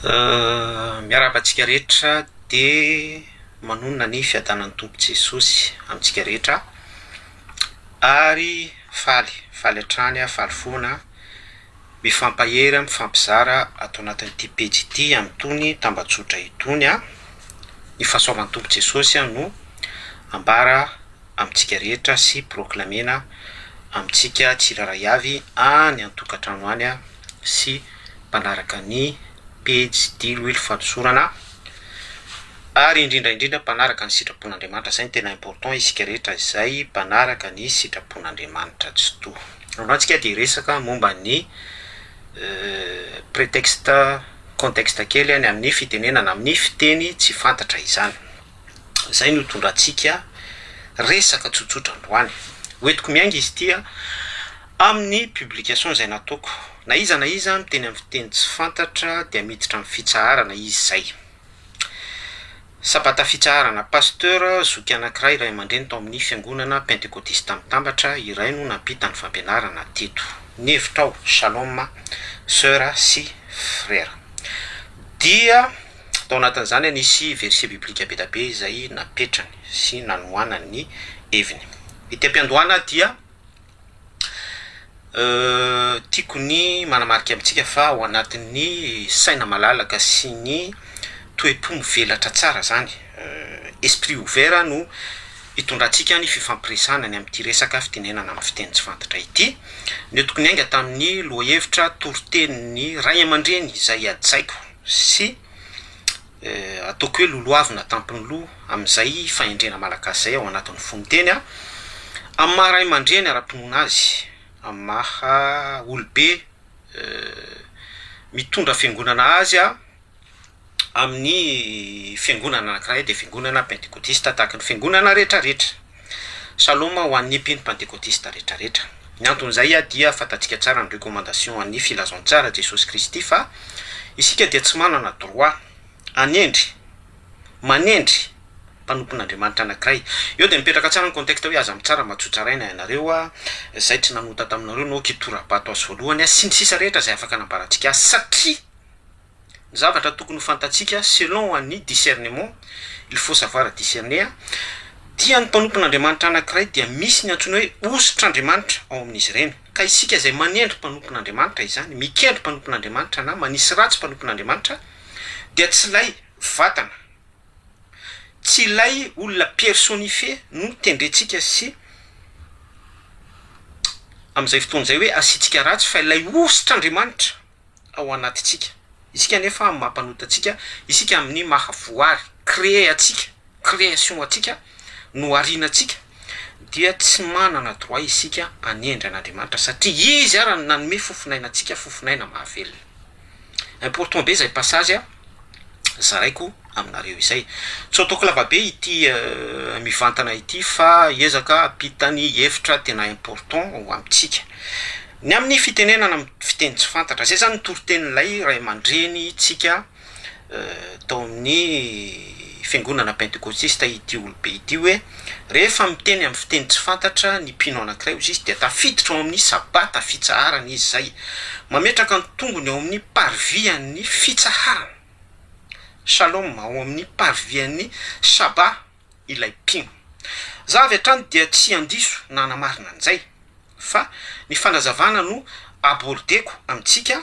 Miarabantsika rehetra de manonona ny fiadanan'ny tompo Jesosy amintsika rehetra ary faly hatrany a faly foana mifampahery mifampizara atao anatin'ity pejy ity amin'itony tambajotra itony a ny fahasoavan'ny tompo Jesosy no ambara amintsika rehetra sy proclamena amintsika tsiraray avy any an-tokantrano any a sy mpanaraka ny pejy dilo ilo fanosorana ary indrindra mpanaraka ny sitrapon'Andriamanitra. Zay ny tena important isika rehetra izay mpanaraka ny sitrapon'Andriamanitra tsy to. Antsika de resaka momba ny prétexte contexte kely any amin'ny fitenenana amin'ny fiteny tsy fantatra izany. Zay no tondratsika resaka tsotsotra androany. Hoentiko miainga izy tia amin'ny publication zay nataoko. Na iza miteny amin'ny fiteny tsy fantatra dia miditra amin'ny fitsaharana izy zay. Sabata fitsaharana pasteur zoky anankiray iray aman-dreny tao amin'ny fiangonana pentecôtista mitambatra iray no nampita ny fampianarana teto. Ny hevitrao shalom sœur sy frère. Dia tao anatin'izany nisy verset biblika be da be izay napetrany sy nanohanany ny heviny. Ity ampiandohana dia tiako ny manamarika amintsika fa ao anatin'ny saina malalaka sy ny toe-po mivelatra tsara zany, esprit ouvert no itondrantsika ny fifampiresana ny amin'ity resaka fitenenana amin'ny fiteny tsy fantatra ity. Ny tokony hainga tamin'ny lohahevitra toritenin'ny ray aman-dreny izay adjaiko sy ataoko hoe loloavina tampony loha amin'izay fahendrena malagasy zay ao anatin'ny fonoteny a amin'ny maha ray aman-dreny ara-pinoana azy amin'ny maha olobe mitondra fiangonana azy a amin'ny fiangonana anankiray de fiangonana pentecôtista tahaka ny fiangonana rehetrarehetra. Shalom ho an'ny mpino pentecôtista rehetrarehetra. Ny anton'izay a dia fatatsika tsara ny recommandation an'ny filazantsara Jesosy Kristy fa isika dia tsy manana droit manendry mpanompon'Andriamanitra anankiray. Eo de mipetraka tsara ny contexte hoe aza mitsara matsotsaraina ianareo a zay tsy nanota taminareo no kitorabato azy voalohany a sy ny sisa rehetra zay afaka anambaratsika satria ny zavatra tokony ho fantatsika selon an'ny discernement, il faut savoir discerner dia ny mpanompon'Andriamanitra anankiray dia misy ny antsoina hoe ositr'Andriamanitra ao amin'izy ireny. Ka isika zay manendry mpanompon'Andriamanitra izany, mikendry mpanompon'Andriamanitra na manisy ratsy mpanompon'Andriamanitra dia tsy lay vatana, tsy lay olona personifié no tendrentsika sy amin'izay fotoan'izay hoe asitsika ratsy fa ilay ositr'Andriamanitra ao anatitsika. Isika nefa amin'ny mampanotatsika, isika amin'ny mahavoary créé atsika, création atsika no arinatsika dia tsy manana droit isika anendry an'Andriamanitra satria izy ara nanome fofinainantsika fofinaina mahavelona. Important be zay passage a zaraiko aminareo izay. Tsy ataoko lavabe ity mivantana ity fa ezaka apitany hevitra tena important ho amintsika. Ny amin'ny fitenenana amin'ny fiteny tsy fantatra, zay zany toritenin'ilay ray aman-dreny tsika tao amin'ny fiangonana pentecôtista ity olobe ity hoe rehefa miteny amin'ny fiteny tsy fantatra ny mpino anankiray ozy izy dia tafiditra ao amin'ny sabata fitsaharana izy zay, mametraka ny tongony ao amin'ny parvian'ny fitsaharana. Shalom ao amin'ny parvian'ny saba ilay mpino. Za avy hatrany dia tsy andiso nanamarina an'izay fa ny fanazavana no abordeko amintsika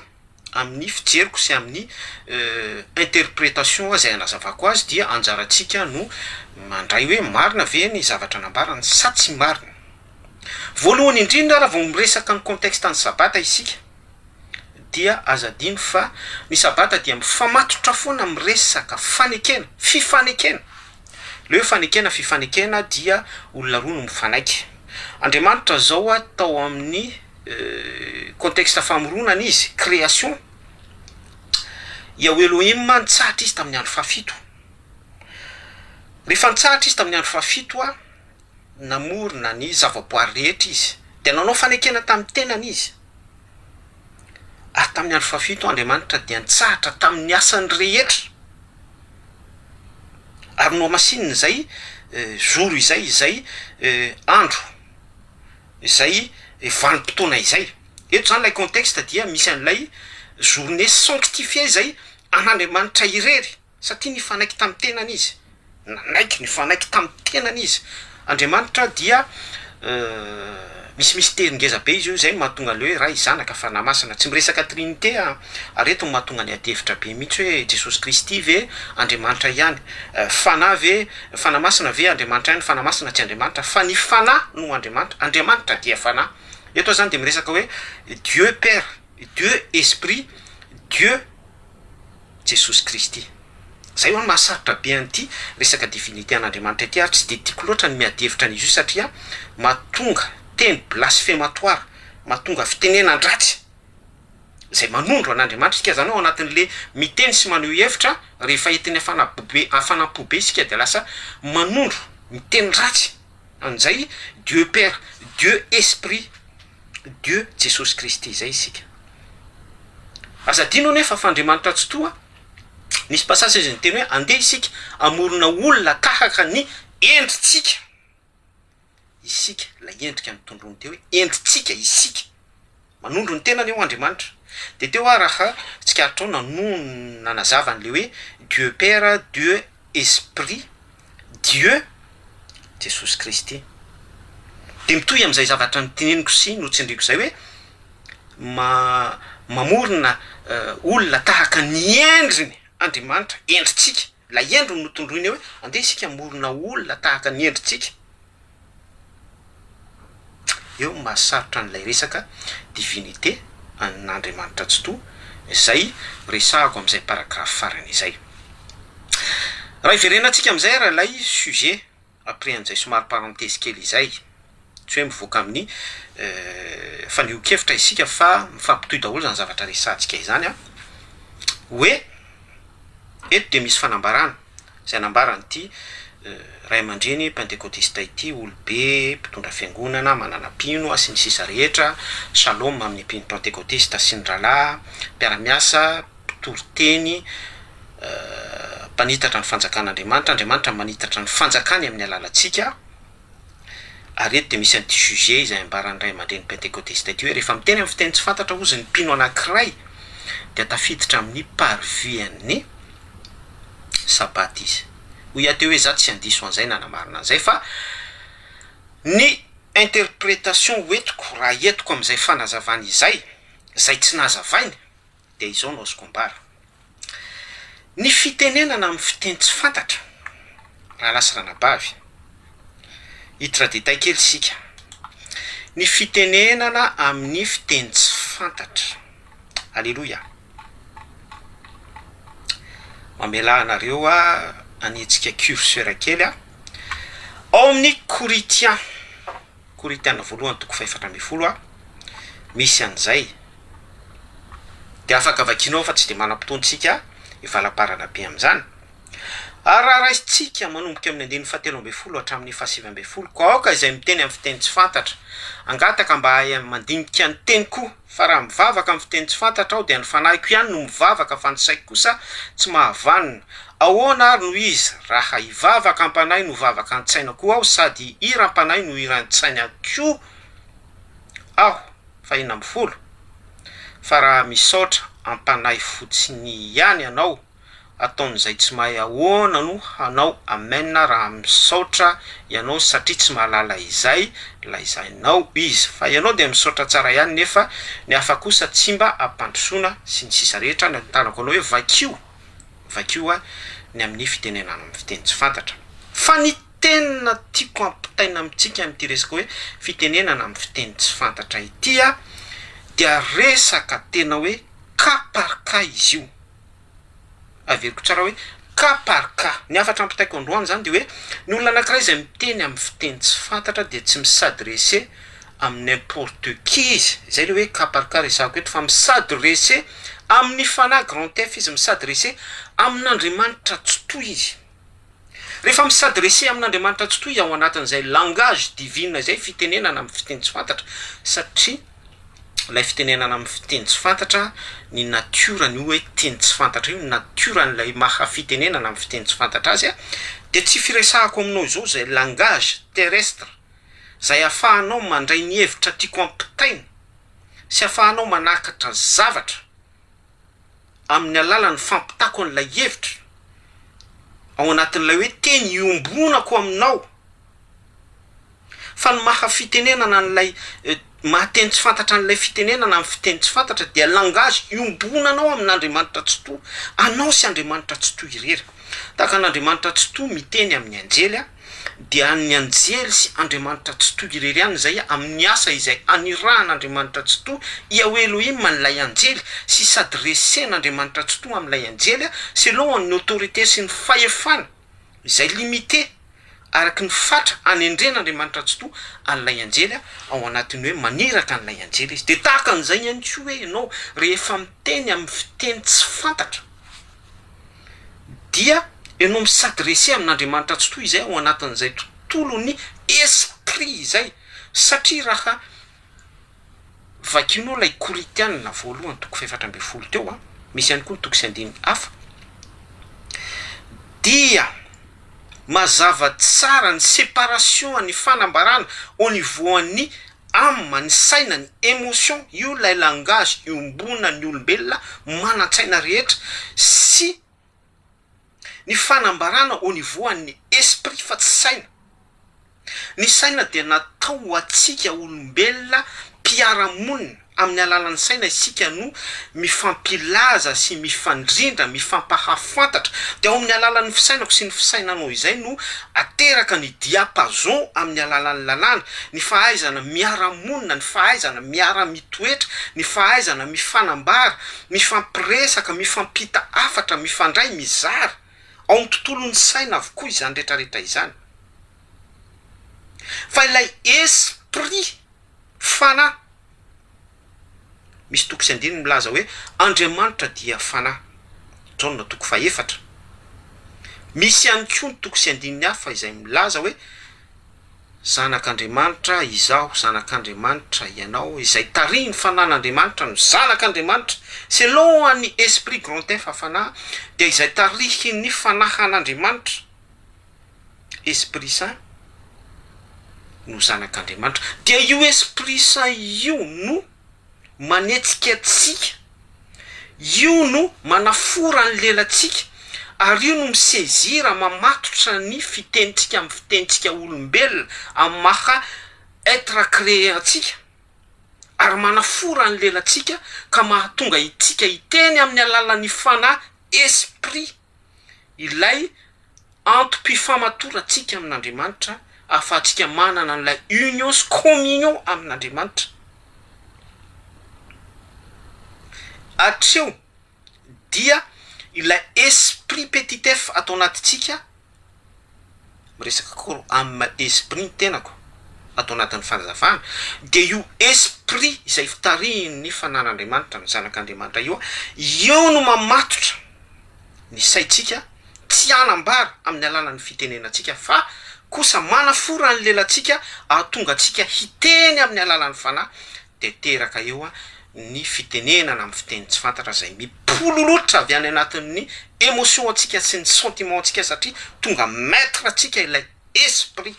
amin'ny fijeriko sy amin'ny interprétation zay anazavako azy dia anjaratsika no mandray hoe marina ve ny zavatra nambarana sa tsy marina. Voalohany indrindra raha vao miresaka ny contexte ny sabata isika dia azadino fa ny sabata dia mifamatotra foana miresaka fanekena, fifanekena. Le fanekena fifanekena dia olona roa no mifanaiky. Andriamanitra zao a tao amin'ny contexte famoronana izy création Yahweh Elohim nitsahatra izy tamin'ny andro fahafito. Rehefa nitsahatra izy tamin'ny andro fahafito a namorona ny zavaboary rehetra izy dia nanao fanekena tamin'ny tenany izy. Ary tamin'ny andro fahafito Andriamanitra dia nitsahatra tamin'ny asany rehetra ary no masinina zay zoro izay andro izay vanim-potoana izay. Eto zany lay contexte dia misy an'ilay journée sanctifiée zay an'Andriamanitra irery satria nifanaiky tamin'ny tenany izy, nanaiky nifanaiky tamin'ny tenany izy. Andriamanitra dia misy teringeza be izy io, zay mahatonga le hoe raha izanaka fanahy masina, tsy miresaka trinité areto no mahatonga ny adihevitra be mihitsy hoe Jesosy Kristy ve Andriamanitra ihany, fanahy ve fanahy masina ve Andriamanitra ihany, fanahy masina tsy Andriamanitra, fa ny fanahy no Andriamanitra, Andriamanitra dia fanahy. Eto zany de miresaka hoe Dieu Père, Dieu Esprit, Dieu Jesosy Kristy. Zay ho mahasarotra be an'ity resaka divinité an'Andriamanitra ity, ary tsy de tiako loatra ny miadihevitra an'izy io satria mahatonga teny blasphematoire, mahatonga fitenenan-dratsy zay manondro an'Andriamanitra isika. Zany ao anatin'le miteny sy maneho hevitra rehefa etiny afanam-po be isika de lasa manondro miteny ratsy an'izay Dieu Père, Dieu Esprit, Dieu Jesosy Kristy. Zay isika azadino nefa fa Andriamanitra tsy toa. Nisy passage izy nyteny hoe andeha isika amorona olona tahaka ny endritsika. Isika la endrika mitondrony teo hoe endritsika isika, manondro ny tenany eo Andriamanitra. De teo raha tsikaritra ao nanazava an'le hoe Dieu Père, Dieu Esprit, Dieu Jesosy Kristy. De mitohy am'izay zavatra nyteneniko sy notsindriko zay hoe mamorona olona tahaka ny endriny Andriamanitra, endritsika, la endro no tondroiny eo hoe andeha isika amorona olona tahaka ny endritsika. Eo mahasarotra an'ilay resaka divinité an'Andriamanitra tsy toa, zay resahako am'izay paragraphe farany izay. Raha iverenantsika am'izay raha lay sujet après an'izay somary parenthèse kely izay, tsy hoe mivoaka amin'ny fanio-kevitra isika fa mifampitohy daholo zany zavatra resantsika izany hoe eto de misy fanambarana zay anambarany ity ray aman-dreny pentecôtista ity, olobe mpitondra fiangonana, mananam-pino sy ny sisa rehetra, shalom amin'ny mpino pentecôtista sy ny rahalahy, mpiara-miasa, mpitory-teny, mpanitatra ny fanjakan'Andriamanitra, Andriamanitra manitatra ny fanjakany amin'ny alalantsika. Ary eto de misy an'ity sujet izay ambarany ray aman-dreny pentecôtista ity hoe rehefa miteny amin'ny fiteny tsy fantatra ozy ny mpino anankiray de tafiditra amin'ny parvian'ny sabaty izy. Hoy ateo hoe za tsy handiso an'izay nanamarina an'izay, fa ny interprétation hoentiko raha entiko am'izay fanazavany izay, zay tsy nazavainy de izao no azoko ambara. Ny fitenenana amin'ny fiteny tsy fantatra raha lasa ranabavy, hitraditay kely sika. Ny fitenenana amin'ny fiteny tsy fantatra, alleloia. Mamela anareo anetsika curseur kely ao amin'ny Korinthiana voalohany toko 4:10 misy an'izay. De afaka vakinao fa tsy de manam-potoantsika ivalaparana be am'izany. Ary raha raisitsika manomboka amin'ny 17 hatramin'ny 19 ko aoka izay miteny amin'ny fiteny tsy fantatra, angataka mba mandinika ny teny koa, fa raha mivavaka amin'ny fiteny tsy fantatra aho dia ny fanahiko ihany no mivavaka fa ny saiko kosa tsy mahavanona. Ahoana ary no izy raha hivavaka am-panahy no vavaka an-tsaina koa aho, sady hiram-panahy no hiran-tsaina koa aho. Fa 40 fa raha misaotra am-panahy fotsiny ihany ianao, ataon'izay tsy mahay ahoana no hanao amen raha misaotra ianao, satria tsy mahalala izay laizainao izy. Fa ianao dia misaotra tsara ihany nefa ny hafa kosa tsy mba ampandrosoana sy ny sisa rehetra. Ny tanako anao hoe vakio ny amin'ny fitenenana amin'ny fiteny tsy fantatra. Fa ny tena tiako ampitaina amintsika amin'ity resaka hoe fitenenana amin'ny fiteny tsy fantatra ity dia resaka tena hoe cas par cas izy io. Averiko tsara hoe cas par cas. Ny afatra ampitaiko androany zany de hoe ny olona anankiray izay miteny amin'ny fiteny tsy fantatra de tsy misadresser amin'ny n'importe qui izy. Zay le hoe cas par cas resahako eto, fa misadresser amin'ny fanahy grand F izy, misadresser amin'Andriamanitra tsy toy izy. Rehefa misadresser amin'Andriamanitra tsy toy ao anatin'izay langage divine zay fitenenana amin'ny fiteny tsy fantatra, satria lay fitenenana amin'ny fiteny tsy fantatra, ny natiorany hoe teny tsy fantatra io, ny natiorany maha fitenenana amin'ny fiteny tsy fantatra azy de tsy firesahako aminao izao zay langage terrestre zay ahafahanao mandray ny hevitra tiako ampitaina sy ahafahanao manakatra zavatra amin'ny alalan'ny fampitako an'ilay hevitra ao anatin'ilay hoe teny iombonako aminao fa ny maha fitenenana n'ilay mahateny tsy fantatra an'ilay fitenenana amin'ny fiteny tsy fantatra dia langage iombonanao amin'Andriamanitra tsy to anao sy Andriamanitra tsy to irery tahaka an'Andriamanitra tsy to miteny amin'ny anjely dia ny anjely sy Andriamanitra tsy to irery ihany zay amin'ny asa izay aniran'Andriamanitra tsy to ia hoe Elohim an'ilay anjely sy s'adressen'Andriamanitra tsy to amin'ilay anjely selon ny autorité sy ny fahefana izay limité araky ny fatra anendren'Andriamanitra tsy to an'ilay anjely ao anatiny hoe maniraka an'ilay anjely izy de tahaka an'izay ihany koa hoe ianao rehefa miteny amin'ny fiteny tsy fantatra dia ianao misadresse amin'Andriamanitra tsy to izay ao anatin'izay tontolo ny esprit izay satria raha vakinao lay Koritianina voalohany toko faefatra amby folo teo misy ihany koa ny toko sy andiny hafa dia mazava tsara ny séparation ny fanambarana au niveau ny âme ny saina ny émotion io lay langage iombona ny olombelona manan-tsaina rehetra sy ny fanambarana au niveau ny esprit fa tsy saina ny saina dia natao atsika olombelona mpiara-monina amin'ny alalan'ny saina isika no mifampilaza sy mifandrindra mifampahafantatra dia ao amin'ny alalan'ny fisainako sy ny fisainanao izay no ateraka ny diapason amin'ny alalan'ny lalàna ny fahaizana miara-monina ny fahaizana miara-mitoetra ny fahaizana mifanambara mifampiresaka mifampita afatra mifandray mizara ao amin'ny tontolon'ny saina avokoa izany rehetrarehetra izany fa ilay esprit fanahy misy toko sy andiny milaza hoe Andriamanitra dia fanahy Jaona toko faefatra misy ihany koa ny toko sy andiny hafa izay milaza hoe zanak'Andriamanitra izaho zanak'Andriamanitra ianao izay tariny fanan'Andriamanitra no zanak'Andriamanitra selon ny esprit grand F fanahy dia izay tarihy ny fanahan'Andriamanitra esprit saint no zanak'Andriamanitra dia io esprit saint io no manetsika atsika io no manafora ny lelantsika ary io no misezira mamatotra ny fitenitsika amin'ny fitenitsika olombelona amin'ny maha être créé antsika ary manafora ny lelantsika ka mahatonga itsika iteny amin'ny alalan'ny fanahy esprit ilay antom-pifamatora-tsika amin'Andriamanitra ahafahantsika manana n'ilay union sy communion amin'Andriamanitra atreo dia ilay esprit petit f atao anatitsika miresaka koa amin'ny esprit ny tenako atao anatin'ny fanazavana dia io esprit izay fitariny fanan'Andriamanitra ny zanak'Andriamanitra io no mamatotra ny saitsika tsy anambara amin'ny alalan'ny fitenenantsika fa kosa manafora ny lelantsika ahatonga atsika hiteny amin'ny alalan'ny fanahy de teraka eo ny fitenenana amin'ny fiteny tsy fantatra zay mipololotra avy any anatin'ny émotion atsika sy ny sentiment atsika satria tonga maître atsika ilay esprit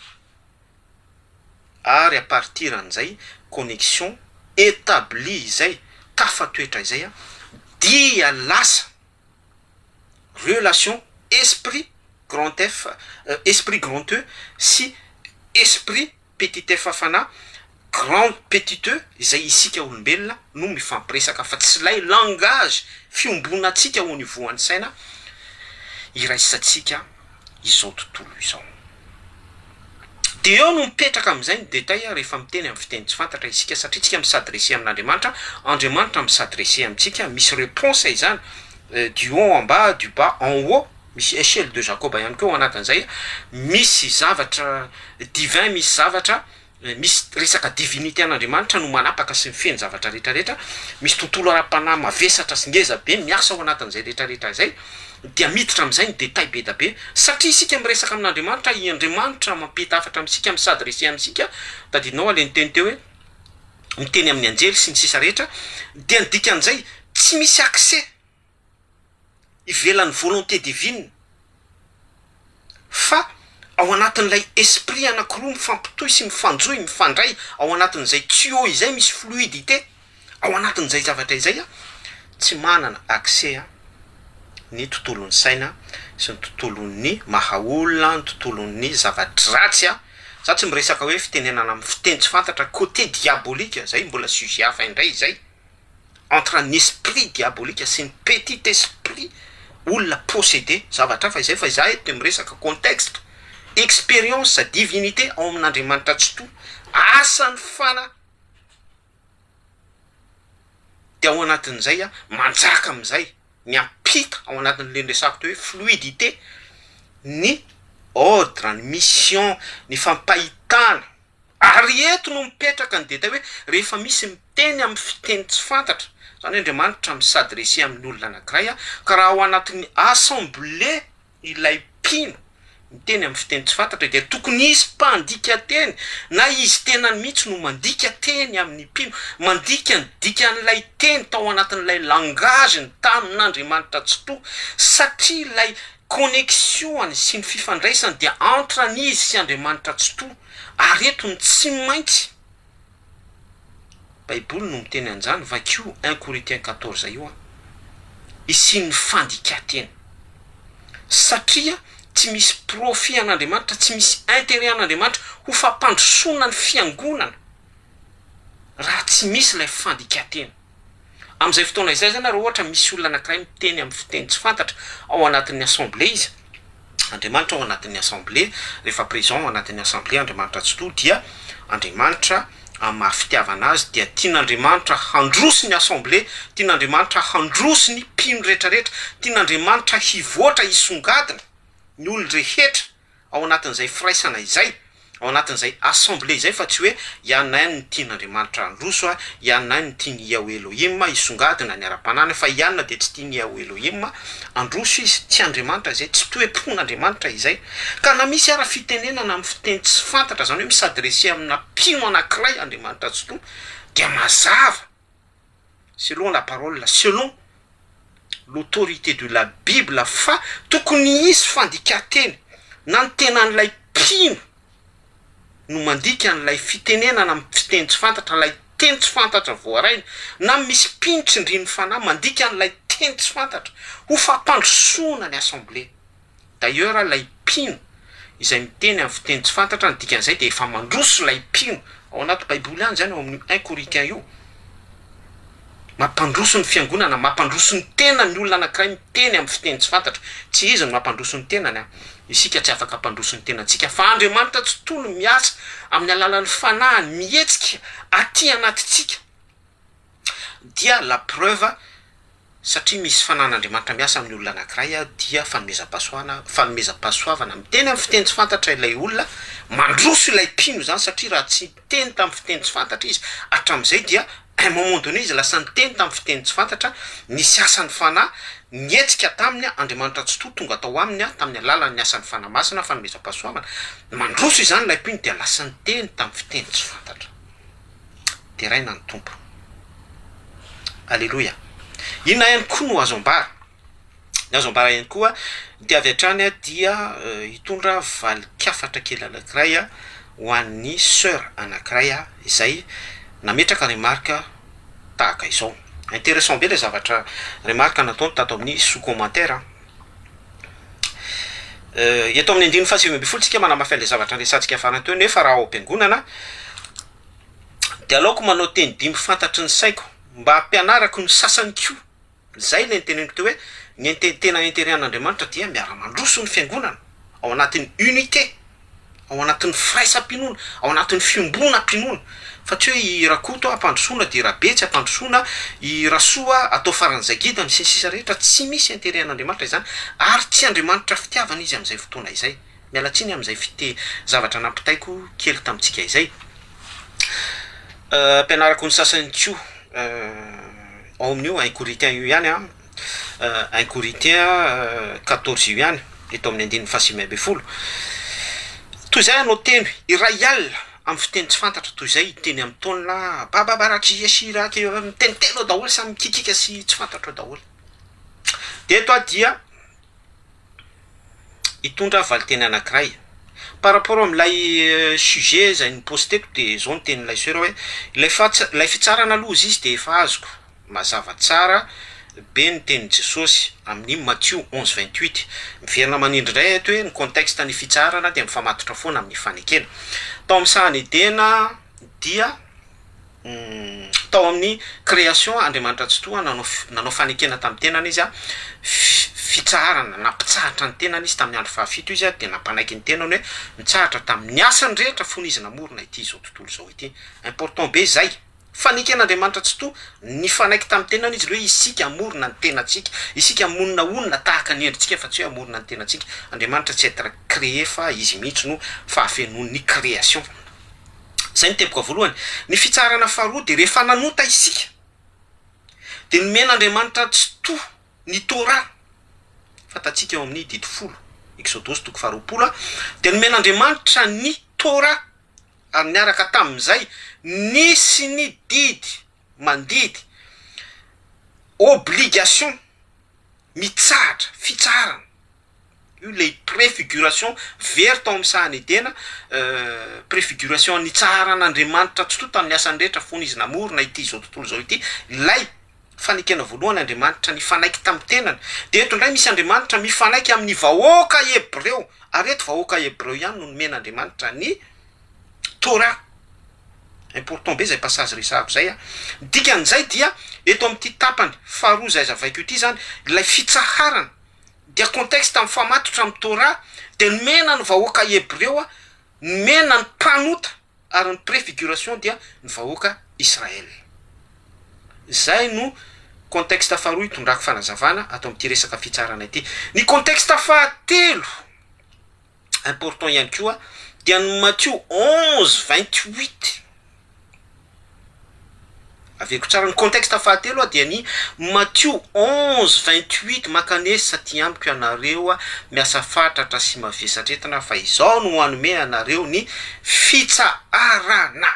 ary à partir an'izay connexion établie izay tafatoetra izay dia lasa relation esprit grand F esprit grand E sy esprit petit F fanahy grand petit E izay isika olombelona no mifampiresaka fa tsy lay langage fiombonantsika au niveau any saina iraisantsika izao tontolo izao de eo no mipetraka amin'izay ny détail rehefa miteny amin'ny fiteny tsy fantatra isika satria tsika misadresse amin'Andriamanitra Andriamanitra misadresse amintsika misy réponse izany du haut en bas du bas en haut misy échelle de Jacob ihany koa anatin'izay misy zavatra divin misy zavatra misy resaka divinité an'Andriamanitra no manapaka sy mifeny zavatra rehetrarehetra misy tontolo ara-panahy mavesatra sy ngeza be miasa ao anatin'izay rehetrarehetra zay dia miditra amin'izay ny détail be da be satria isika miresaka amin'Andriamanitra i Andriamanitra mampita afatra amintsika misadresse amintsika tadinao ale nyteny teo hoe miteny amin'ny anjely sy ny sisa rehetra dia ny dikan'izay tsy misy accès ivelan'ny volonté divine fa ao anatin'ilay esprit anankiroa mifampitohy sy mifanjoy mifandray ao anatin'izay tuyau izay misy fluidité ao anatin'izay zavatra izay tsy manana accès ny tontolon'ny saina sy ny tontolon'ny mahaolona, ny tontolon'ny zavadratsy a. Za tsy miresaka hoe fitenenana amin'ny fiteny tsy fantatra côté diabolika, zay mbola sujet hafa indray zay, entre un esprit diabolika sy ny petit esprit, olona possédé, zavatra fa izay fa za eto miresaka contexte, expérience divinité ao amin'Andriamanitra tsy to, asany fana de ao anatin'izay a manjaka am'izay ny ampita ao anatin'le resako to hoe fluidité, ny ordre, ny mission, ny fampahitana. Ary eto no mipetraka ny deta hoe rehefa misy miteny amin'ny fiteny tsy fantatra, zany Andriamanitra misadresse amin'ny olona anankiray a, ka raha ao anatin'ny assemblée ilay mpino miteny amin'ny fiteny tsy fantatra dia tokony isy mpandika teny, na izy tena mihitsy no mandika teny amin'ny mpino, mandika ny dikan'ilay teny tao anatin'ilay langage-ny tamin'Andriamanitra tsy to, satria ilay connexion sy ny fifandraisany dia entre an'izy sy Andriamanitra tsy to. Ary eto ny tsy maintsy Baiboly no miteny an'izany, vakio 1 Corinthiens 14 io a, isian'ny fandika-teny, satria tsy misy profit an'Andriamanitra, tsy misy intérêt an'Andriamanitra ho fampandrosoana ny fiangonana raha tsy misy ilay fandika-teny. Amin'izay fotoana izay zany raha ohatra misy olona anankiray miteny amin'ny fiteny tsy fantatra ao anatin'ny assemblée izy, Andriamanitra ao anatin'ny assemblée, rehefa présent ao anatin'ny assemblée Andriamanitra tsy to, dia Andriamanitra mahafitiavana azy dia tian'Andriamanitra handroso ny assemblée, tian'Andriamanitra handroso ny mpino rehetrarehetra, tian'Andriamanitra hivoatra hisongadina ny olona rehetra ao anatin'izay firaisana izay, ao anatin'izay assemblée izay, fa tsy hoe ianay ny tian'Andriamanitra handroso a, ianay ny tiany Yahweh Elohim hisongadina ny ara-panana, fa ianna dia tsy tiany Yahweh Elohim handroso izy, tsy Andriamanitra izay, tsy toe-pon'Andriamanitra izay. Ka na misy ara fitenenana amin'ny fiteny tsy fantatra, zany hoe misadresse amina mpino anankiray Andriamanitra tsy to, dia mazava selon la parole, selon l'autorité de la Bible, fa tokony isy fandika-teny, na ny tenan'ilay mpino no mandika an'ilay fitenenana amin'ny fiteny tsy fantatra, ilay teny tsy fantatra voaraina, na misy mpino tsindriny fanahy mandika an'ilay teny tsy fantatra ho fampandrosoana ny assemblée. D'ailleurs ilay mpino izay miteny amin'ny fiteny tsy fantatra, ny dikan'izay dia efa mandroso ilay mpino. Ao anaty Baiboly any zany ao amin'ny 1 Corinthiens io, mampandroso ny fiangonana, mampandroso ny tena ny olona anankiray miteny amin'ny fiteny tsy fantatra. Tsy izy no mampandroso ny tenany a, isika tsy afaka hampandroso ny tenantsika, fa Andriamanitra tsy to no miasa amin'ny alalan'ny fanahiny mihetsika aty anatitsika. Dia la preuve, satria misy fanan'Andriamanitra miasa amin'ny olona anankiray a, dia fanomezam-pahasoavana miteny amin'ny fiteny tsy fantatra ilay olona, mandroso ilay mpino zany, satria raha tsy teny tamin'ny fiteny tsy fantatra izy, hatramin'izay dia un moment donné izy lasa niteny tamin'ny fiteny tsy fantatra, nisy asan'ny fanahy nietsika taminy Andriamanitra tsy to, tonga tao aminy tamin'ny alalan'ny asan'ny fanahy masina, fanomezam-pahasoavana, mandroso izany ilay mpino dia lasa niteny tamin'ny fiteny tsy fantatra. De raina ny tompo. Alléluia. Inona ihany koa no azo ambara? Ny azo ambara ihany koa dia avy hatrany dia hitondra valikafatra kely anankiray ho an'ny sœur anankiray izay nametraka remarque tahaka izao. Intéressant be le zavatra remarque nataony tato amin'ny sous commentaire. Eto amin'ny 9:50 tsika manamafy le zavatra resantsika farany teo, nefa raha ao am-piangonana dia aleoko manao teny dimy fantatry ny saiko mba hampianarako ny sasany koa. Zay le niteneniko teo hoe ny tena intérêt an'Andriamanitra dia miara-mandroso ny fiangonana ao anatin'ny unité, ao anatin'ny firaisam-pinoana, ao anatin'ny fiombona-pinoana. Fa tsy hoe i rakoto ampandrosoana dia rabetsy ampandrosoana, i rasoa atao faran'izay gida ny sisisa rehetra, tsy misy intérêt an'Andriamanitra izany, ary tsy Andriamanitra fitiavana izy amin'izay fotoana izay. Mialatsiny amin'izay zavatra nampitaiko kely tamintsika izay. Ampianarako ny sasany koa ao amin'io 1 Corinthiens io ihany 1 Corinthiens 14 io ihany, eto amin'ny 9:50. Toy izay anao teny iray alina amin'ny fiteny tsy fantatra, toy izay teny amin'ny taonina bababaraky asiraky miteniteny daholo, samy mikikika sy tsy fantatra daholo. De eto dia hitondra valiteny anankiray par rapport amin'ilay sujet zay niposteko, de zao ny tenin'ilay sœur hoe ilay fitsarana aloha izy dia efa azoko mazava tsara be ny tenin' Jesosy amin'ny Matthieu 11:28 miverina manindry indray eto hoe ny contexte ny fitsarana dia mifamatotra foana amin'ny fanekena. Tao amin'ny sahany edena dia tao amin'ny création Andriamanitra tsy toa nanao fanekena tamin'ny tenany izy a fitsarana nampitsahatra ny tenany izy tamin'ny andro fahafito izy a dia nampanaiky ny tenany hoe mitsahatra tamin'ny asany rehetra fony izy namorona ity zao tontolo zao ity. Important be zay. Faneken'Andriamanitra tsy toa nifanaiky tamin'ny tenany izy hoe isika amorona ny tenatsika, isika monina onona tahaka ny endritsika fa tsy hoe amorona ny tenatsika. Andriamanitra tsy être créé fa izy mihitsy no fahafenon'ny création. Zay ny teboko voalohany. Ny fitsarana faharoa dia rehefa nanota isika dia nomen'Andriamanitra tsy toa ny Torah. Fatatsika eo amin'ny dimy folo Exodosy 20 dia nomen'Andriamanitra ny Torah ary niaraka tamin'izay nisy ny didy mandidy obligation mitsahatra fitsarana io le préfiguration very tao amin'ny sahany edena préfiguration ny tsaran'Andriamanitra tsy toa tamin'ny asany rehetra fony izy namorona ity zao tontolo zao ity lay fanekena voalohany Andriamanitra nifanaiky tamin'ny tenany. Dia eto indray misy Andriamanitra mifanaiky amin'ny vahoaka Hebreo ary eto vahoaka Hebreo ihany no nomen'Andriamanitra ny Torah. Important be zay passage resahako zay a. Dikan'izay dia eto amin'ity tapany faharoa zay zavaiko ity zany ilay fitsaharana dia contexte amin'ny famatotra amin'ny Torah dia nomena ny vahoaka Hebreo a nomena ny mpanota ary ny préfiguration dia ny vahoaka Israel. Zay no contexte faharoa itondrako fanazavana atao amin'ity resaka fitsarana ity. Ny contexte fahatelo important ihany koa dia ny Matthieu 11:28. Aveko tsara ny contexte fahatelo dia ny Matthieu 11:28 makanesa ty amiko ianareo miasa fatratra sy mavesatretina fa izao no hanome anareo ny fitsarana.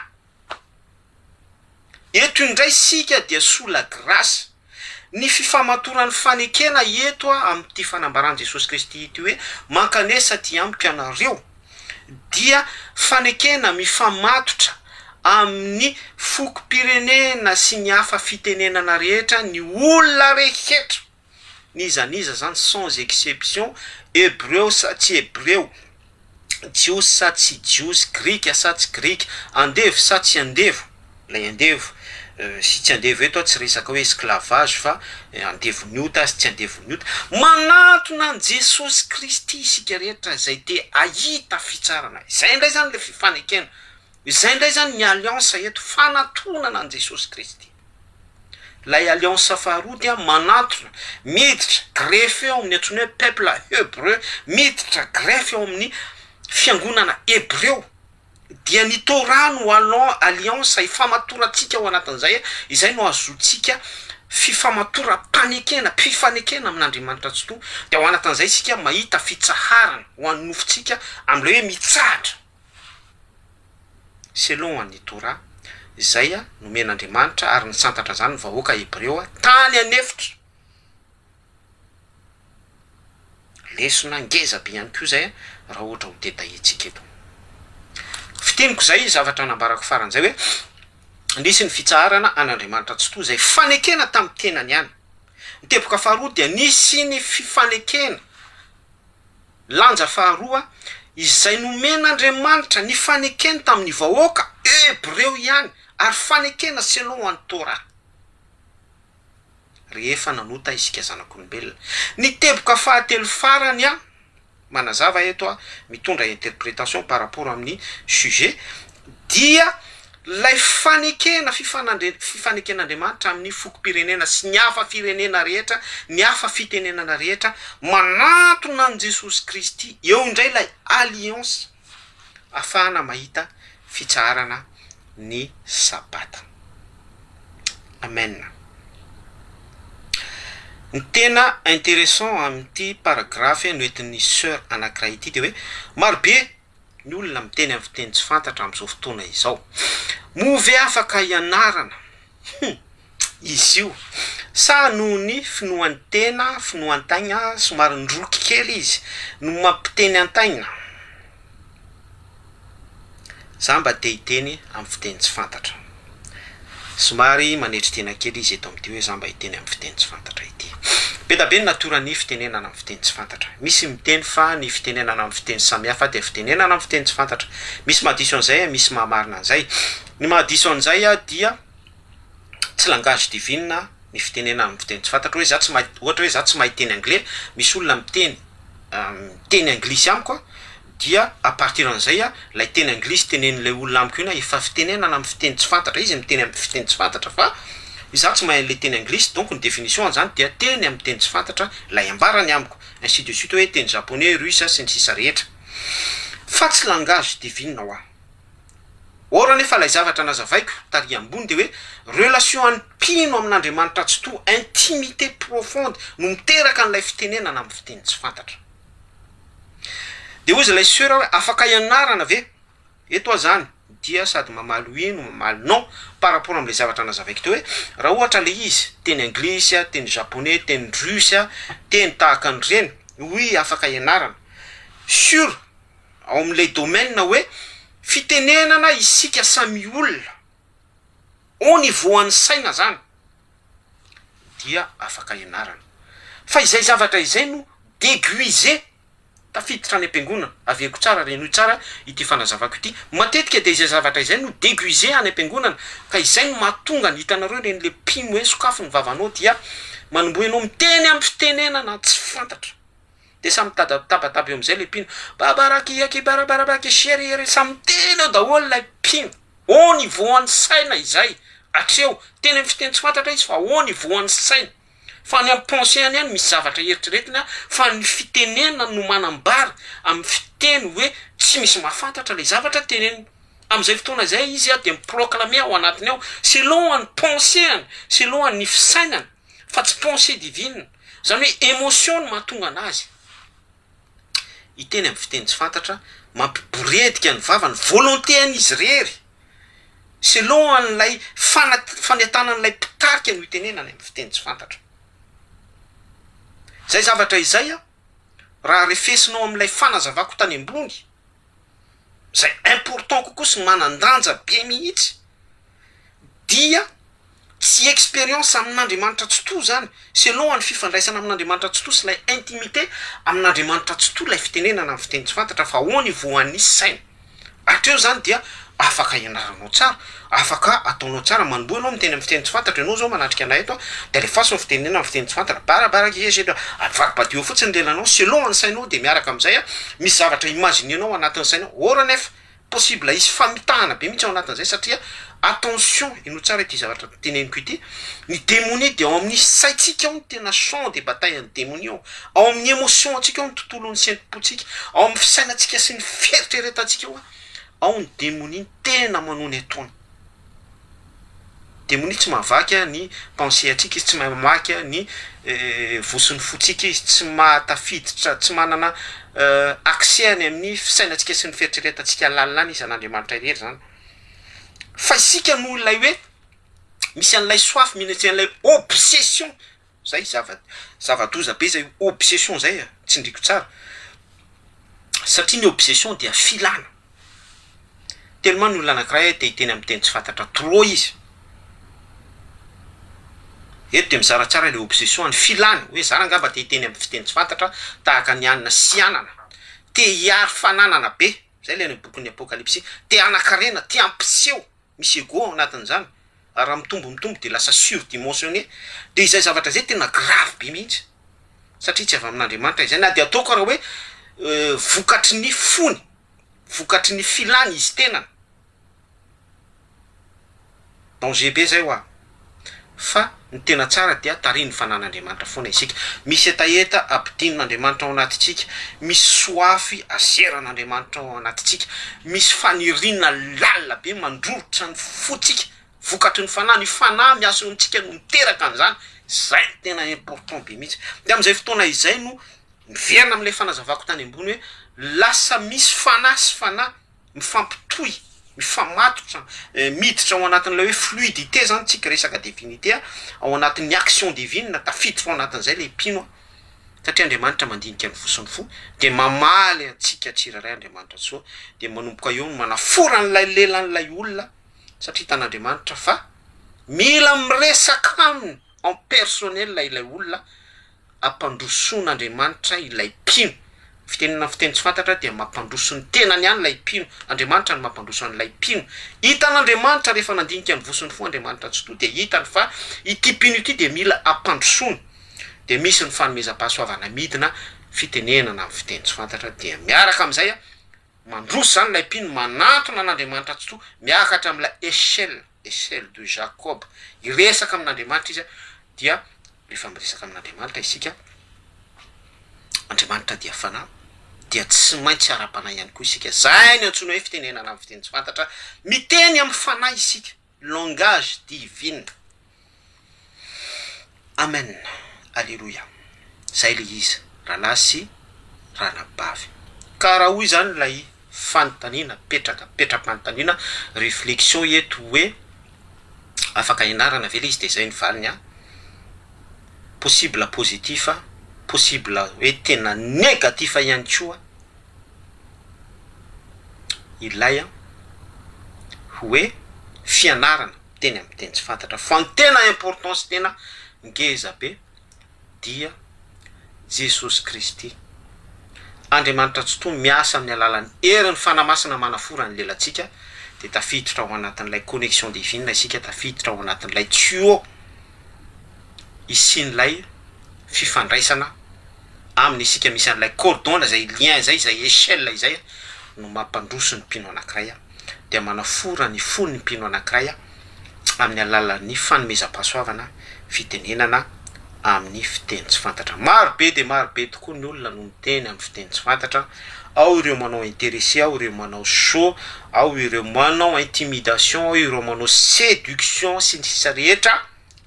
Eto indray sika dia sola grâce ny fifamatoran'ny fanekena eto amin'ity fanambaran Jesosy Kristy ity hoe mankanesa ty amiko ianareo dia fanekena mifamatotra amin'ny fokom-pirenena sy ny hafa fitenenana rehetra ny olona rehetra nizaniza zany sans exception hébreu sa tsy hébreu, jiosy sa tsy jiosy, grika sa tsy grika, andevo sa tsy andevo. Lay andevo sy tsy andevo eto tsy resaka hoe esclavage fa andevo niota sy tsy andevo niota manatona an Jesosy Kristy isika rehetra zay te ahita fitsarana. Zay indray zany le fifanekena. Izay indray zany ny alliance eto fanatonana an Jesosy Kristy. Lay alliance faharoa dia manatona miditra greffe eo amin'ny antsoina hoe peuple hébreu, miditra greffe eo amin'ny fiangonana hébreu. Dia ny Torah no alliance ifamatorantsika ao anatin'izay izay no azotsika fifamatoram-panekena mpifanekena amin'Andriamanitra tsy toa. Dia ao anatin'izay isika mahita fitsaharana ho an'ny nofontsika amin'ilay hoe mitsahatra selon an'ny Torah. Izay nomen'Andriamanitra ary ny santatra zany vahoaka Hebreo tany anefitra. Lesona ngeza be ihany koa zay raha ohatra ho detailletsika eto. Fiteniko zay zavatra nambarako faran'izay hoe nisy ny fitsarana an'Andriamanitra tsy toa zay fanekena tamin'ny tenany ihany. Ny teboka faharoa dia nisy ny fifanekena lanja faharoa izay nomen'Andriamanitra ny fanekena tamin'ny vahoaka Hebreo ihany ary fanekena selon an'ny Torah rehefa nanota isika zanak'olombelona. Ny teboka fahatelo farany manazava eto mitondra interprétation par rapport amin'ny sujet dia lay fanekena fifaneken'Andriamanitra amin'ny fokom-pirenena sy ny hafa firenena rehetra, ny hafa fitenenana rehetra manatona an Jesosy Kristy. Eo indray lay alliance ahafahana mahita fitsarana ny sabata. Amen. Ny tena intéressant amin'ity paragraphe noentin'ny sœur anankiray ity dia hoe marobe ny olona miteny amin'ny fiteny tsy fantatra amin'izao fotoana izao. Move afaka ianarana izy io sa noho ny finoan'ny tena, finoan-taina somary ndroky kely izy no mampiteny an-taina. Za mba te hiteny amin'ny fiteny tsy fantatra. somary manetry tena kely izy eto am'ty hoe za mba hiteny amin'ny fiteny tsy fantatra ity be da be ny natorany fitenenana amin'ny fiteny tsy fantatra misy miteny fa ny fitenenana amin'ny fiteny samihafa dia fitenenana amin'ny fiteny tsy fantatra misy mahadiso an'izay misy mahamarina an'izay ny mahadiso an'izay dia tsy langage divine ny fitenenana amin'ny fiteny tsy fantatra hoe za tsy mahay ohatra hoe za tsy mahay teny anglais misy olona miteny teny anglisy amiko dia à partir an'izay lay teny anglisy tenen'ilay olona amiko ina efa fitenenana amin'ny fiteny tsy fantatra izy miteny amin'ny fiteny tsy fantatra fa za tsy mahay an'ilay teny anglisy donc ny définition an'izany dia teny amin'ny teny tsy fantatra lay ambarany amiko ainsi de suite hoe teny japonais russe sy ny sisa rehetra fa tsy langage divine ho ora nefa lay zavatra nazavaiko tary ambony de hoe relation ampino amin'Andriamanitra tsy to intimité profonde no miteraka n'ilay fitenenana amin'ny fiteny tsy fantatra de ozy lay seur hoe afaka ianarana ve eto zany dia sady mamaly ino mamaly non par rapport am'le zavatra nazavaiko teo hoe raha ohatra le izy teny anglisy teny japonais teny russe teny tahaka an'ireny oui afaka ianarana sur ao am'lay domaine hoe fitenenana isika samy olona au niveau an'ny saina zany dia afaka ianarana fa izay zavatra izay no déguisé tafiditra any am-piangonana aveko tsara renoy tsara ity fanazavako ity matetika de izay zavatra izay no déguisé any am-piangonana ka izay no mahatonga ny hitanareo ren'le pino hoe sokafo ny vavanao dia manomboy anao miteny amin'ny fitenenana tsy fantatra de samy tabataba eo am'izay le pino babarakiaky barabarabaraky shery samy teny eo daholo lay pino au niveau an'ny saina izay atreo teny amin'ny fiteny tsy fantatra izy fa au niveau an'ny saina fa ny amin'ny pensée any misy zavatra eritreretina fa ny fitenenana no manambary amin'ny fiteny hoe tsy misy mahafantatra le zavatra tenenina am'izay fotoana izay izy de miproclame ao anatiny ao selon any pensée-any selon any fisainany fa tsy pensée divine zany hoe émotion no mahatonga anazy iteny amin'ny fiteny tsy fantatra mampiboredika ny vavany volonté an'izy rery selon an'lay fanentanan'lay pitarika no itenenany amin'ny fiteny tsy fantatra zay zavatra izay raha refesinao am'ilay fanazavako tany ambony zay important kokoa sy manandanja be mihitsy dia tsy expérience amin'Andriamanitra tsy to zany selon any fifandraisana amin'Andriamanitra tsy to sy lay intimité amin'Andriamanitra tsy to lay fitenenana amin'ny fiteny tsy fantatra fa au niveau an'ny saina atreo zany dia afaka ianaranao tsara afaka ataonao tsara manomboy anao miteny amin'ny fiteny tsy fantatra ianao zao manatrika anay eto de le façon fitenenana amin'ny fiteny tsy fantatra barabaraky ezy avaribadio fotsiny lelanao selon any sainao de miaraka am'izay misy zavatra imaginenao anatin'ny sainao ora nefa possible izy famitahana be mihitsy ao anatin'izay satria attention ino tsara ity zavatra teneniko ity ny démonie de ao amin'ny saitsika ao ny tena champ de bataille ny démonie ao amin'ny émotion atsika ao ny tontolon'ny saintom-potsika ao amin'ny fisainatsika sy ny fieritreretantsika ao ny démonie tena manony atoany démonie tsy mahavaky ny pensée atsika izy tsy mamaky ny voson'ny fotsika izy tsy mahatafiditra tsy manana accès any amin'ny fisainatsika sy ny fieritreretantsika lalina izy an'Andriamanitra irery zany fa isika no lay hoe misy an'ilay soif minetsy an'ilay obsession zay zava-doza be zay obsession zay tsindriko tsara satria ny obsession dia filana tellement ny olona anankiray te hiteny amin'ny teny tsy fantatra trop izy eto de mizara tsara le obsession ny filana hoe zara angamba te hiteny amin'ny fiteny tsy fantatra tahaka ny anina sy anana te hiary fananana be zay le ny bokin'ny apokalypsy te anakarena te ampiseho misy ego ao anatin'izany ary raha mitombo de lasa surdimensionné de izay zavatra zay tena grave be mihitsy satria tsy avy amin'Andriamanitra izay na de ataoko raha hoe vokatry ny fony vokatry ny filany izy tenany danger be zay hoa fa ny tena tsara dia tariny fanan'Andriamanitra foana isika misy etaeta ampidinon'Andriamanitra ao anatitsika misy soafy azeran'Andriamanitra ao anatitsika misy fanirina lalina be mandrorotra ny fotsika vokatry ny fanahy ny fanahy miaso antsika no miteraka an'izany zay tena important be mihitsy de am'izay fotoana izay no miverina am'ilay fanazavako tany ambony hoe lasa misy fanahy sy fanahy mifampitohy mifamatotra miditra ao anatin'ilay hoe fluidité zany tsika resaka divinité ao anatin'ny action divine tafiditra ao anatin'izay le pino satria Andriamanitra mandinika ny voson'ny fo de mamaly atsika tsiraray Andriamanitra soa de manomboka eo no manafora n'lay lelan'ilay olona satria tan'Andriamanitra fa mila miresaka aminy en personnel ilay olona ampandrosoan'Andriamanitra ilay mpino. Fitenena fiteny tsy fantatra dia mampandroso ny tenany ihany ilay mpino. Andriamanitra no mampandroso an'ilay mpino. Hitan'Andriamanitra rehefa nandinika ny vosony fo Andriamanitra tsy to dia hitany fa ity mpino ity dia mila ampandrosoana. Dia misy ny fanomezam-pahasoavana midina fitenenana amin'ny fiteny tsy fantatra dia miaraka amin'izay mandroso zany ilay mpino manatona an'Andriamanitra tsy to miakatra amin'ilay échelle de Jacob. Iresaka amin'Andriamanitra izy dia rehefa miresaka amin'Andriamanitra isika, Andriamanitra dia fanahy dia tsy maintsy ara-panahy ihany koa isika. Zay ny antsoina hoe fitenenana amin'ny fiteny tsy fantatra. Miteny amin'ny fanahy isika, langage divine. Amen. Alléluia. Zay le izy, rahalahy sy ranabavy. Karaha hoy zany lay fanontaniana, petra-panontaniana, réflexion eto hoe afaka ianarana ve le izy dia zay ny valiny possible positif, possible hoe tena négatif ihany koa ilay hoe fianarana teny amin'ny teny tsy fantatra. Fa ny tena importance tena ngeza be dia Jesosy Kristy. Andriamanitra tsy to miasa amin'ny alalan'ny herin'ny fanamasina manafora ny lelantsika dia tafiditra ao anatin'ilay connexion divine isika, tafiditra ao anatin'ilay tuyau isian'ilay fifandraisana aminy isika, misy an'ilay cordon zay lien zay, zay échelle izay no mampandroso ny mpino anankiray dia manafora ny fon'ny mpino anankiray amin'ny alalan'ny fanomezam-pahasoavana fitenenana amin'ny fiteny tsy fantatra. Marobe dia marobe tokoa ny olona no miteny amin'ny fiteny tsy fantatra. Ao ireo manao intéressé, ao ireo manao show, ao ireo manao intimidation, ao ireo manao séduction sy ny sisa rehetra,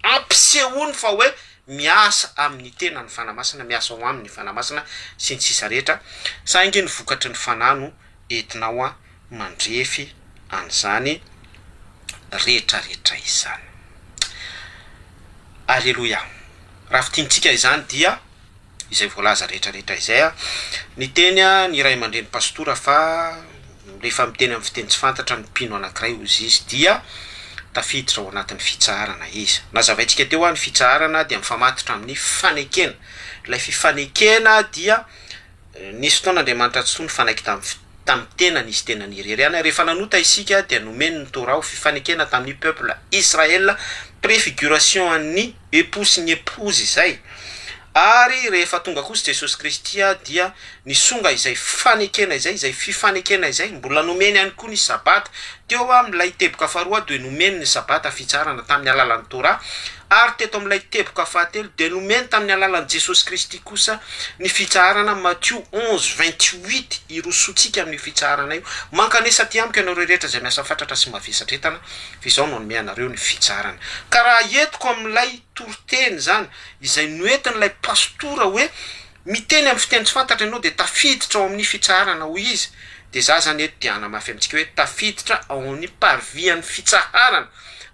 ampisehoany fa hoe miasa amin'ny tena ny fanamasina, miasa ao amin'ny fanamasina sy ny sisa rehetra. Saingy ny vokatry ny fanahy no entinao mandrefy an'izany rehetrarehetra izany. Alléluia. Raha fitintsika izany dia izay voalaza rehetrarehetra izay ny teny ny ray aman-dreny pastora fa rehefa miteny amin'ny fiteny tsy fantatra ny mpino anankiray ozy izy dia tafiditra ao anatin'ny fitsarana izy. Nazavaintsika teo ny fitsarana dia mifamatotra amin'ny fanekena. Ilay fifanekena dia nisy fotoan'Andriamanitra tsy to ny fanaiky tamin'ny tena nisy tena nireriana. Rehefa nanota isika dia nomeny ny Torah fifanekena tamin'ny peuple Israel, préfiguration an'ny épouse sy ny épouse izay. Ary rehefa tonga kosa Jesosy Kristy dia nisonga izay fanekena izay, izay fifanekena izay, mbola nomeny ihany koa ny sabata teo amin'ilay teboka faharoa dia nomeny ny sabata fitsarana tamin'ny alalan'ny Torah. Ary teto amin'ilay teboka fahatelo dia nomeny tamin'ny alalan'i Jesosy Kristy kosa ny fitsarana. Matthieu 11:28 irosotsika amin'ny fitsarana io. Mankanesa ty amiko ianareo rehetra izay miasa fatratra sy mavesatra entana, fa izao no anome anareo ny fitsarana. Ka raha entiko amin'ilay toroteny zany izay noentin'ilay pastora hoe miteny amin'ny fiteny tsy fantatra ianao dia tafiditra ao amin'ny fitsarana hoy izy, dia za zany eto dia anamafy amintsika hoe tafiditra ao amin'ny parvian'ny fitsaharana.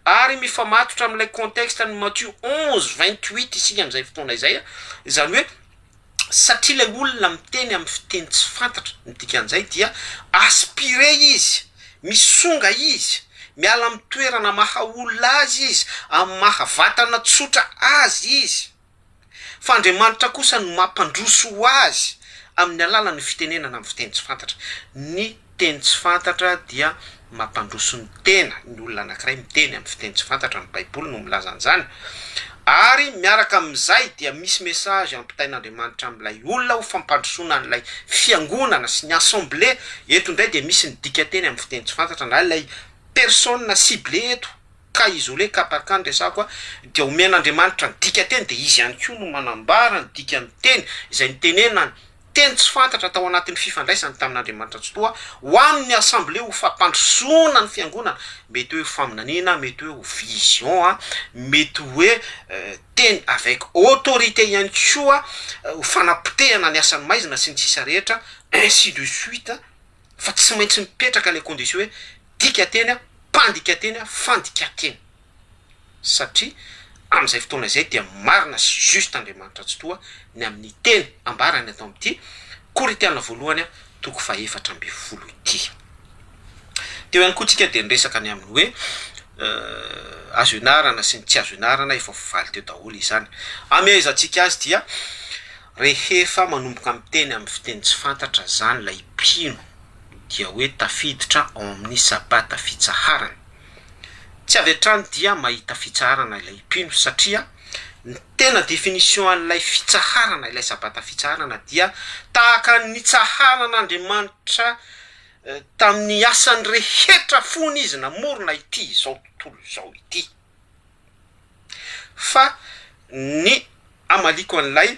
Ary mifamatotra amin'ilay contexte ny Matthieu 11:28 isika amin'izay fotoana izay, izany hoe satria ilay olona miteny amin'ny fiteny tsy fantatra ny dikan'izay dia aspiré izy, misonga izy, miala amin'ny toerana maha olona azy izy, amin'ny maha vatana tsotra azy izy. Fa Andriamanitra kosa no mampandroso azy amin'ny alalan'ny fitenenana amin'ny fiteny tsy fantatra. Ny teny tsy fantatra dia mampandroso ny tena, ny olona anankiray miteny amin'ny fiteny tsy fantatra, ny Baiboly no milaza an'izany. Ary miaraka amin'izay dia misy message ampitain'Andriamanitra amin'ilay olona ho fampandrosoana an'ilay fiangonana sy ny assemblée. Eto indray dia misy ny dikateny amin'ny fiteny tsy fantatra na ilay personne ciblé eto, ka isolé, ka par cas resako dia omen'Andriamanitra ny dikateny dia izy ihany koa no manambara ny dikany teny izay nitenenany teny tsy fantatra tao anatin'ny fifandraisany tamin'Andriamanitra tsy toa ho amin'ny assemblée ho fampandrosoana ny fiangonana. Mety hoe faminaniana, mety hoe vision, mety hoe teny avec autorité ihany koa, ho fanapotehana ny asan'ny maizina sy ny sisa rehetra, ainsi de suite. Fa tsy maintsy mipetraka ilay condition hoe dikateny, mpandikateny, fandikateny. Satria amin'izay fotoana izay dia marina sy juste Andriamanitra tsy toa ny amin'ny teny ambarany atao amin'ity Korintiana voalohany 4:20 ity. Teo ihany koa tsika dia niresaka ny amin'ny hoe azo inarana sy ny tsy azo inarana efa fivaly teo daholo izany. Amezantsika azy dia rehefa manomboka amin'ny teny amin'ny fiteny tsy fantatra zany lay mpino dia hoe tafiditra ao amin'ny sabata fitsaharana. Tsy avy hatrany dia mahita fitsaharana ilay mpino satria ny tena definition an'ilay fitsaharana ilay sabata fitsaharana dia tahaka ny tsaharan'Andriamanitra tamin'ny asany rehetra fony izy namorona ity izao tontolo izao ity. Fa ny amaliko an'ilay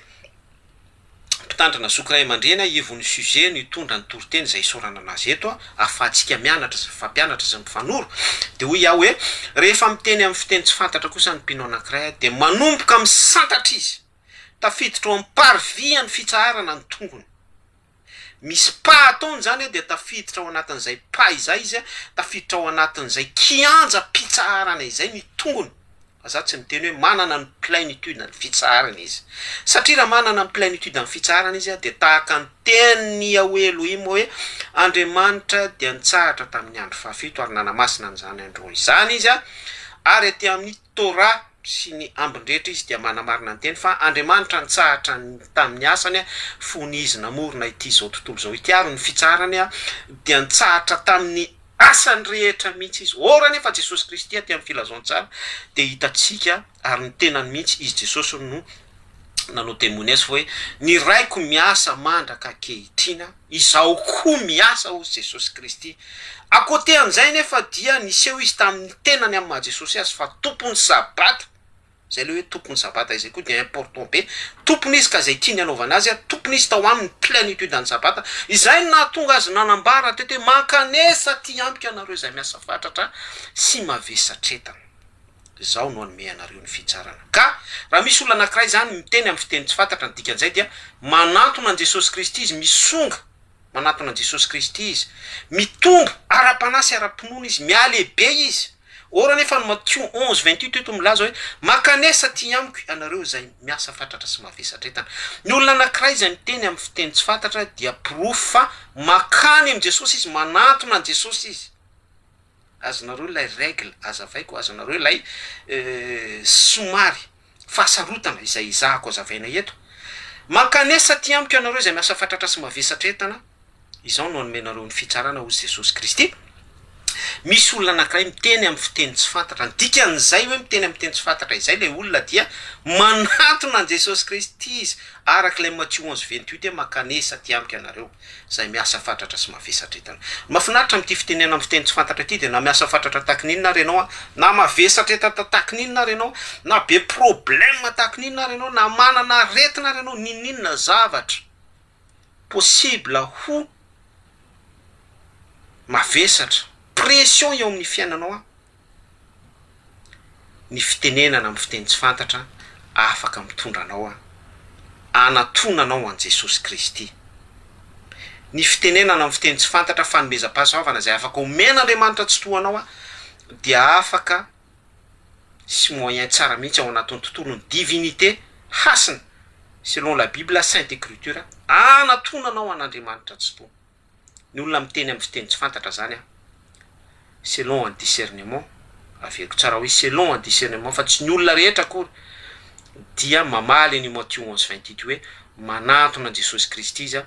mpitandrina Zoky Ray Aman-dreny ivon'ny sujet ny tondra ny toriteny zay isorana anazy eto ahafahantsika mianatra sy fampianatra sy mifanoro de hoy iaho hoe rehefa miteny amin'ny fiteny tsy fantatra kosa ny mpino anankiray de manomboka amin'ny santatra izy tafiditra ao amin'ny parviany fitsaharana ny tongony. Misy pa ataony zany de tafiditra ao anatin'izay pa izay izy tafiditra ao anatin'izay kianja pitsaharana izay ny tongony. Za tsy miteny hoe manana ny plénitude ny fitsaharana izy satria raha manana ny plénitude ny fitsaharana izy de tahaka ny teny hoe Elohim hoe Andriamanitra dia nitsahatra tamin'ny andro fahafito ary nanamasina an'izany andro izany izy ary aty amin'ny Torah sy ny ambin-drehetra izy dia manamarina ny teny fa Andriamanitra nitsahatra tamin'ny asany fony izy namorona ity zao tontolo zao ity ary ny fitsaharany dia nitsahatra tamin'ny asany rehetra mihitsy izy. Ora nefa Jesosy Kristy aty amin'ny filazaontsara de hitatsika ary ny tenany mihitsy izy Jesosy no nanao témoignage hoe ny raiko miasa mandraka ankehitrina izaho koa miasa hozy Jesosy Kristy. Akote an'izay nefa dia niseho izy tamin'ny tenany amin'ny maha Jesosy azy fa tompony sabata zay le hoe tompony sabata izay koa dia important be tompony izy ka zay tiany anaovana azy tompony izy tao amin'ny plénitude ny sabata izay nahatonga azy nanambara tete mankanesa ty ampika anareo zay miasa fatratra sy mavesatretana. Zao no anome anareo ny fitsarana. Ka raha misy olona anankiray zany miteny amin'ny fiteny tsy fantatra ny dikan'izay dia manantona an Jesosy Kristy izy misonga manantona an Jesosy Kristy izy mitombo ara-panasy ara-pinoana izy mialehibe izy. Ora nefa ny Matthieu 11:28 eto milaza hoe mankanesa ty amiko anareo zay miasa fatratra sy mavesatretana. Ny olona anankiray zay miteny amin'ny fiteny tsy fantatra dia proof fa makany amin'ny Jesosy izy manantona an Jesosy izy. Azonareo lay règle azavaiko azonareo lay somary fahasarotana izay izahako azavaina eto. Mankanesa ty amiko anareo zay miasa fatratra sy mavesatretana. Izao no anomenareo ny fitsarana hozy Jesosy Kristy. Misy olona anankiray miteny amin'ny fiteny tsy fantatra. Dikan'izay hoe miteny amin'ny fiteny tsy fantatra izay le olona dia manantona an Jesosy Kristy izy arak'ilay Matthieu 11:28 mankanesa ty amiko anareo zay miasa fatratra sy mavesatretana. Mahafinaritra amin'ity fitenena amin'ny fiteny tsy fantatra ity de na miasa fatratra takin'inona renao na mavesatretana takin'inona renao na be problème takin'inona renao na manana aretina renao ninina zavatra possible ho mavesatra pression eo amin'ny fiainanao ny fitenenana amin'ny fiteny tsy fantatra afaka mitondra anao anatonanao an Jesosy Kristy. Ny fitenenana amin'ny fiteny tsy fantatra fanomezam-pahasoavana zay afaka omen'Andriamanitra tsy tohanao dia afaka sy moyen tsara mihitsy ao anatin'ny tontolon'ny divinité hasina selon la Bible Sainte Écriture anatonanao an'Andriamanitra tsy toa. Ny olona miteny amin'ny fiteny tsy fantatra zany selon un discernement aveko tsara hoe selon un discernement fa tsy ny olona rehetra akory dia mamaly ny Matthieu 11:28 hoe manantona Jesosy Kristy izy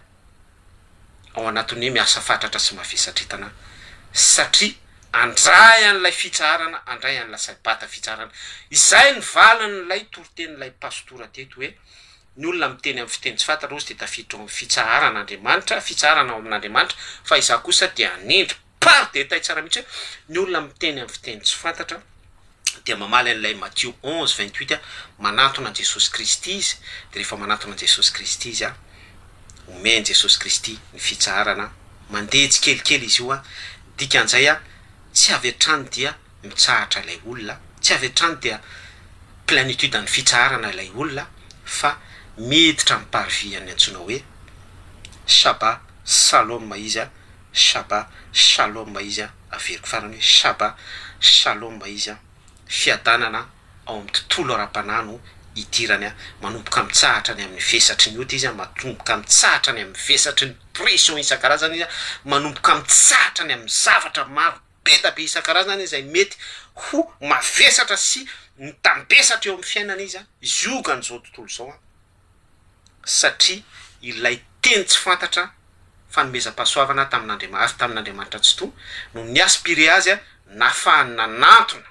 ao anatin'ny hoe miasa fatratra sy mavesatretana satria andray an'ilay fitsarana andray an'ilay sabata fitsarana izay ny valan'ilay toriteny'ilay pastora teto hoe ny olona miteny amin'ny fiteny tsy fantatra ozy de tafiditra amin'ny fitsaharan'Andriamanitra fitsarana ao amin'Andriamanitra fa iza kosa dia anindry par détail tsara mihitsy ny olona miteny amin'ny fiteny tsy fantatra dia mamaly an'ilay Matthieu 11:28 manantona Jesosy Kristy izy de rehefa manantona Jesosy Kristy izy omeny Jesosy Kristy ny fitsarana mandeha tsikelikely izy io dikan'izay tsy avy hatrany dia mitsahatra ilay olona tsy avy hatrany dia plénitude ny fitsarana ilay olona fa miditra amin'ny parviany antsoina hoe Shabbat Shalom izy Shabbat Shalom izy averiko farany hoe Shabbat Shalom izy fiadanana ao amin'ny tontolo ara-panano idirany manomboka mitsahatra ny amin'ny vesatry ny ota izy manomboka mitsahatra ny amin'ny vesatry ny pression isan-karazany izy manomboka mitsahatra ny amin'ny zavatra maro be da be isan-karazany izay mety ho mavesatra sy mitambesatra eo amin'ny fiainana izy a iogany zao tontolo zao a satria ilay teny tsy fantatra fanomezam-pahasoavana tamin'Andriamanitra tsy to no ny aspiré azy a nafahany nanantona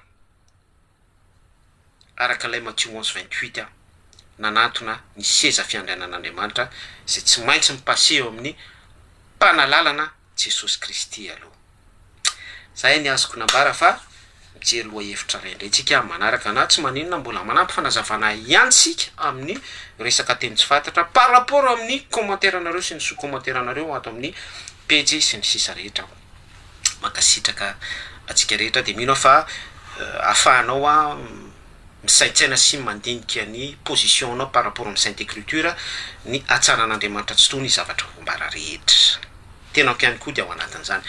araka ilay Matthieu 11:28 a nanantona ny seza fiandrianan'Andriamanitra zay tsy maintsy mipase eo amin'ny mpanalalana Jesosy Kristy aloha. Zay ny azoko nambara fa mijery loha hevitra rendray tsika manaraka na tsy maninona mbola manampy fanazavana ihany sika amin'ny resaka teny tsy fantatra par rapport amin'ny commentaire anareo sy ny sous-commentaire anareo ato amin'ny page sy ny sisa rehetra. Mankasitraka atsika rehetra de mino fa afahanao a misaintsaina sy mandinika ny position anao par rapport amin'ny Sainte Écriture ny atsaran'Andriamanitra tsy tony zavatra vombara rehetra. Tenako ihany koa dia ao anatin'izany.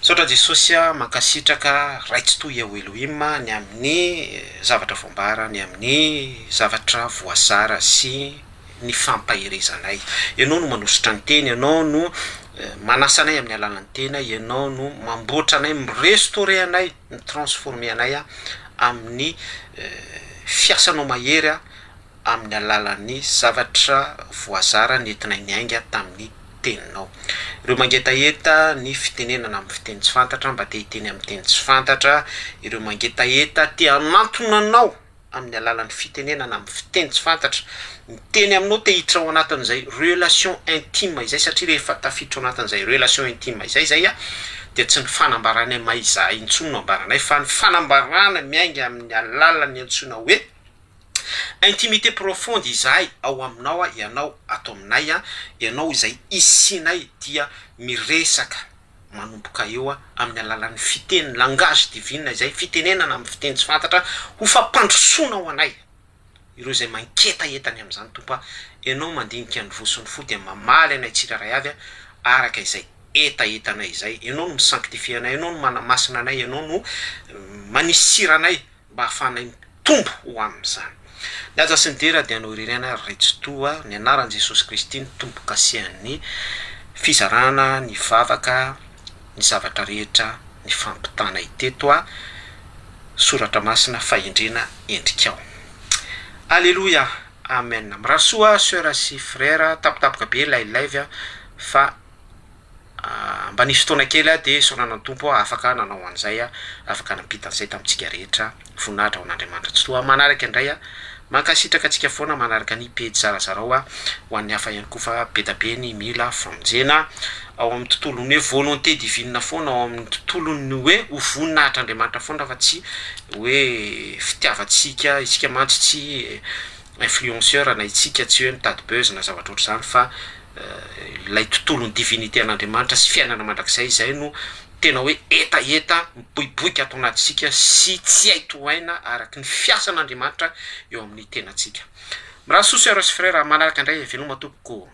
Saotra Jesosy a mankasitraka raitsy toy eo Elohim ny amin'ny zavatra voambara, ny amin'ny zavatra voasara sy ny fampahirezanay. Ianao no manositra ny teny, ianao no manasa anay amin'ny alalan'ny tena, ianao no mamboatra anay, mirestaurer anay, mitransformer anay a amin'ny fiasanao mahery a amin'ny alalan'ny zavatra voasara nentinay niainga tamin'ny teninao. Ireo mangetaeta ny fitenenana amin'ny fiteny tsy fantatra mba te hiteny amin'ny teny tsy fantatra, ireo mangetaeta te hanantona anao amin'ny alalan'ny fitenenana amin'ny fiteny tsy fantatra, miteny aminao te hiditra ao anatin'izay relation intime izay satria rehefa tafiditra ao anatin'izay relation intime izay a dia tsy ny fanambarana maiza intsony no ambaranay fa ny fanambarana miainga amin'ny alalan'ny antsoina hoe intimité profonde izay ao aminao a ianao ato aminay a ianao izay isinay dia miresaka manomboka eo a amin'ny alalan'ny fiteny langage divine izay fitenenana amin'ny fiteny tsy fantatra ho fampandrosoana ao anay. Ireo izay manketaetany amin'izany tompo a ianao mandinika ny voson'ny fo dia mamaly anay tsiraray avy a araka izay etaetanay izay, ianao no misanctifie anay, ianao no manamasina anay, ianao no manisira anay mba hahafanay mitombo ho amin'izany. Ny aja sy ny dera dia anao irenena raitsy toa ny anaran'i Jesosy Kristy ny tombo-kasihan'ny fizarana, ny vavaka, ny zavatra rehetra, ny fampitana iteto a soratra masina fahendrena endrikao. Alléluia, amen. Mirasoa sœur sy frère, tapitapoka be ilay live a fa mba nisy fotoana kely a dia saonana tompo a afaka nanao an'izay a afaka nampita an'izay tamintsika rehetra voninahitra ao an'Andriamanitra tsy toa manaraka indray a mankasitraka antsika foana manaraka ny pejy zarazarao a ho an'ny hafa ihany koa fa be da be ny mila famonjena ao amin'ny tontolony hoe volonté divine foana, ao amin'ny tontolony hoe ho voninahitr'Andriamanitra foana fa tsy hoe fitiavantsika isika mantsy tsy influenceur na itsika tsy hoe mitady buzz na zavatra ohatr'izany fa ilay tontolony divinité an'Andriamanitra sy fiainana mandrakizay izay no tena hoe etaeta miboiboika ato anatsika sy tsy haitohaina araky ny fiasan'Andriamanitra eo amin'ny tenatsika. Mirasoa sœur sy frère manaraka indray veloma tompoko.